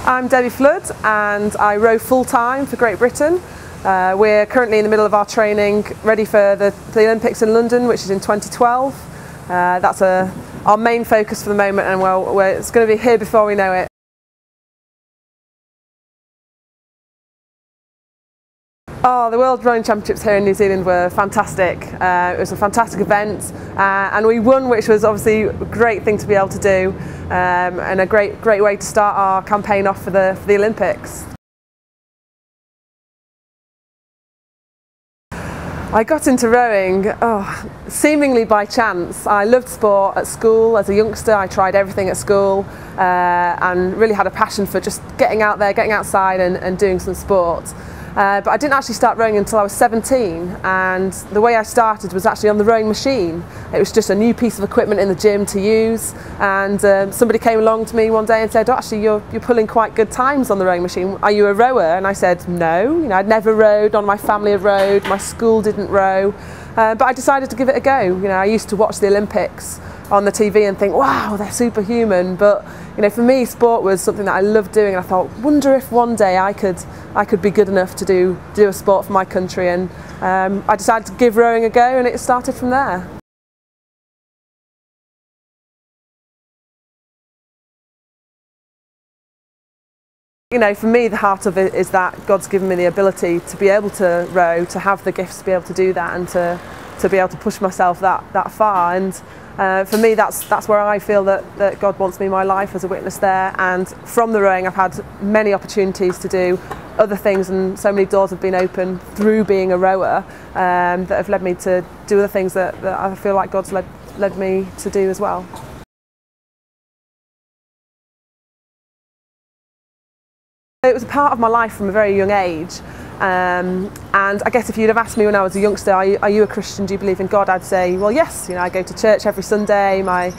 I'm Debbie Flood and I row full-time for Great Britain. We're currently in the middle of our training ready for the Olympics in London, which is in 2012. That's our main focus for the moment, and it's going to be here before we know it. Oh, the World Rowing Championships here in New Zealand were fantastic. It was a fantastic event and we won, which was obviously a great thing to be able to do and a great way to start our campaign off for the Olympics. I got into rowing seemingly by chance. I loved sport at school. As a youngster, I tried everything at school and really had a passion for just getting out there, getting outside and doing some sport. But I didn't actually start rowing until I was 17, and the way I started was actually on the rowing machine. It was just a new piece of equipment in the gym to use, and somebody came along to me one day and said, "Oh, actually you're pulling quite good times on the rowing machine. Are you a rower?" And I said no. I'd never rowed, none of my family had rowed, my school didn't row, but I decided to give it a go. I used to watch the Olympics on the TV and think, wow, they're superhuman, but for me sport was something that I loved doing, and I thought, wonder if one day I could be good enough to do a sport for my country, and I decided to give rowing a go, and it started from there. For me, the heart of it is that God's given me the ability to be able to row, to have the gifts to be able to do that, and to be able to push myself that far. And for me, that's where I feel that God wants me in my life, as a witness there. And from the rowing, I've had many opportunities to do other things, and so many doors have been opened through being a rower that have led me to do other things that I feel like God's led me to do as well. It was a part of my life from a very young age, and I guess if you'd have asked me when I was a youngster, are you a Christian, do you believe in God, I'd say, well, yes, I go to church every Sunday, my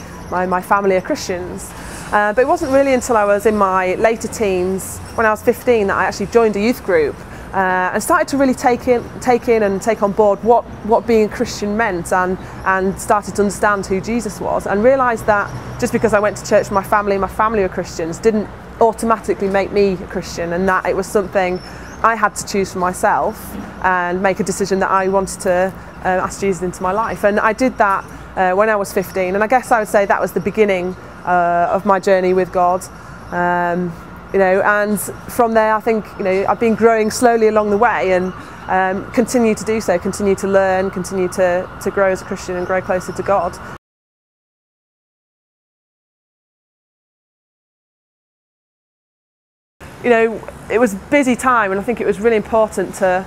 family are Christians. But it wasn't really until I was in my later teens, when I was 15, that I actually joined a youth group and started to really take in and take on board what being a Christian meant, and started to understand who Jesus was, and realised that just because I went to church with my family were Christians didn't automatically make me a Christian, and that it was something I had to choose for myself and make a decision that I wanted to ask Jesus into my life. And I did that when I was 15, and I guess I would say that was the beginning of my journey with God. And from there, I think I've been growing slowly along the way, and continue to do so, continue to learn, continue to grow as a Christian and grow closer to God. It was a busy time, and I think it was really important to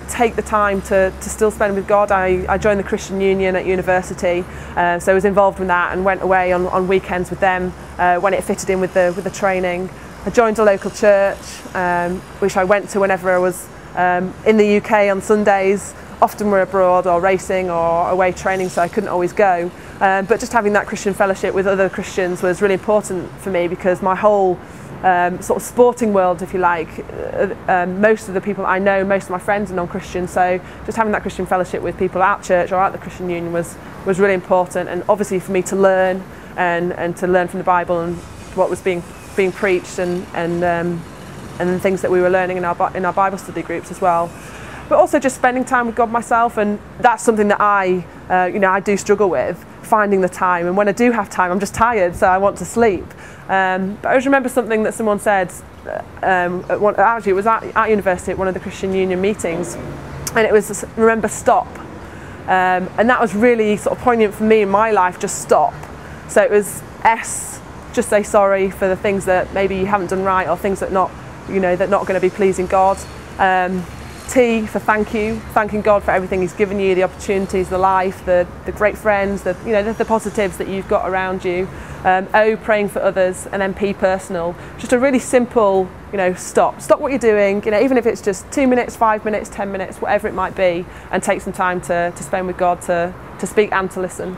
take the time to still spend with God. I joined the Christian Union at university, so I was involved in that and went away on weekends with them when it fitted in with the training. I joined a local church, which I went to whenever I was in the UK on Sundays. Often we're abroad or racing or away training, so I couldn't always go. But just having that Christian fellowship with other Christians was really important for me, because my whole sort of sporting world, if you like, most of the people I know, most of my friends are non-Christian, so just having that Christian fellowship with people at church or at the Christian Union was really important, and obviously for me to learn and to learn from the Bible and what was being preached, and the things that we were learning in our Bible study groups as well. But also just spending time with God myself, and that's something that I do struggle with, finding the time. And when I do have time, I'm just tired, so I want to sleep. But I always remember something that someone said, actually it was at university at one of the Christian Union meetings, and it was, remember, stop. And that was really sort of poignant for me in my life, just stop. So it was S, just say sorry for the things that maybe you haven't done right, or things that not going to be pleasing God. T for thank you, thanking God for everything He's given you, the opportunities, the life, the great friends, the positives that you've got around you. O, praying for others, and then P, personal. Just a really simple, stop what you're doing, even if it's just 2 minutes, 5 minutes, 10 minutes, whatever it might be, and take some time to spend with God, to speak and to listen.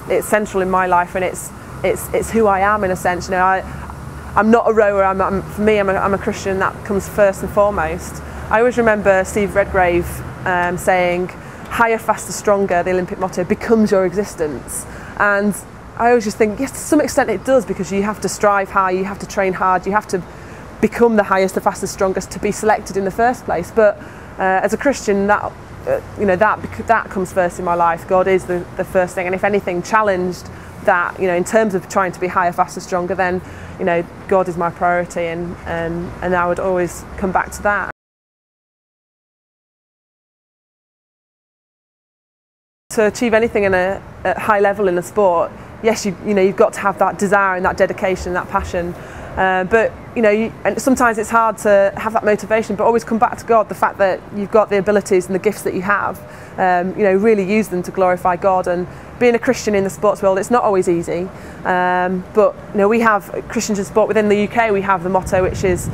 It's central in my life, and it's who I am in a sense. I'm not a rower. For me, I'm a Christian. That comes first and foremost. I always remember Steve Redgrave saying, "Higher, faster, stronger." The Olympic motto becomes your existence, and I always just think, yes, to some extent it does, because you have to strive high, you have to train hard, you have to become the highest, the fastest, strongest to be selected in the first place. But as a Christian, that that comes first in my life. God is the first thing, and if anything challenged that, in terms of trying to be higher, faster, stronger, then God is my priority, and I would always come back to that. To achieve anything at a high level in a sport, yes, you've got to have that desire and that dedication, that passion. But and sometimes it's hard to have that motivation, but always come back to God. The fact that you've got the abilities and the gifts that you have, really use them to glorify God. And being a Christian in the sports world, it's not always easy. But we have Christians in sport within the UK. We have the motto, which is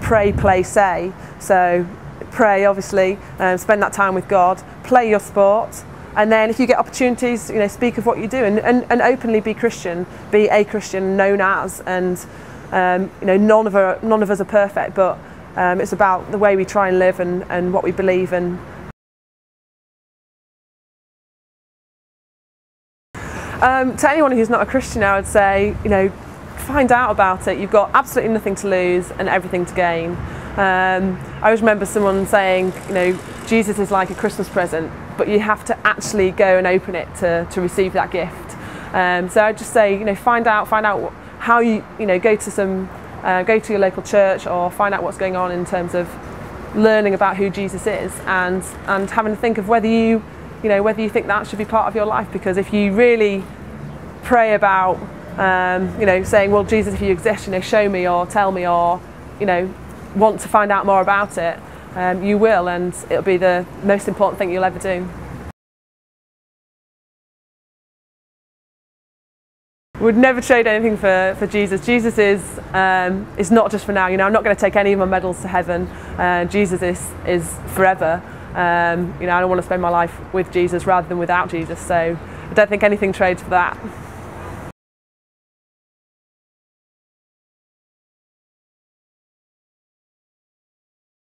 pray, play, say. So pray, obviously, spend that time with God. Play your sport. And then if you get opportunities, speak of what you do, and openly be Christian, be a Christian, known as. And none of us are perfect, but it's about the way we try and live and what we believe. And to anyone who's not a Christian, I would say, find out about it. You've got absolutely nothing to lose and everything to gain. I always remember someone saying, Jesus is like a Christmas present, but you have to actually go and open it to receive that gift. So I'd just say, find out how you go to your local church, or find out what's going on in terms of learning about who Jesus is, and having to think of whether you think that should be part of your life. Because if you really pray about saying, well, Jesus, if you exist, show me or tell me, or want to find out more about it, you will, and it'll be the most important thing you'll ever do. Would never trade anything for Jesus. Jesus is not just for now. I'm not going to take any of my medals to heaven. Jesus is forever. I don't want to spend my life with Jesus rather than without Jesus. So I don't think anything trades for that.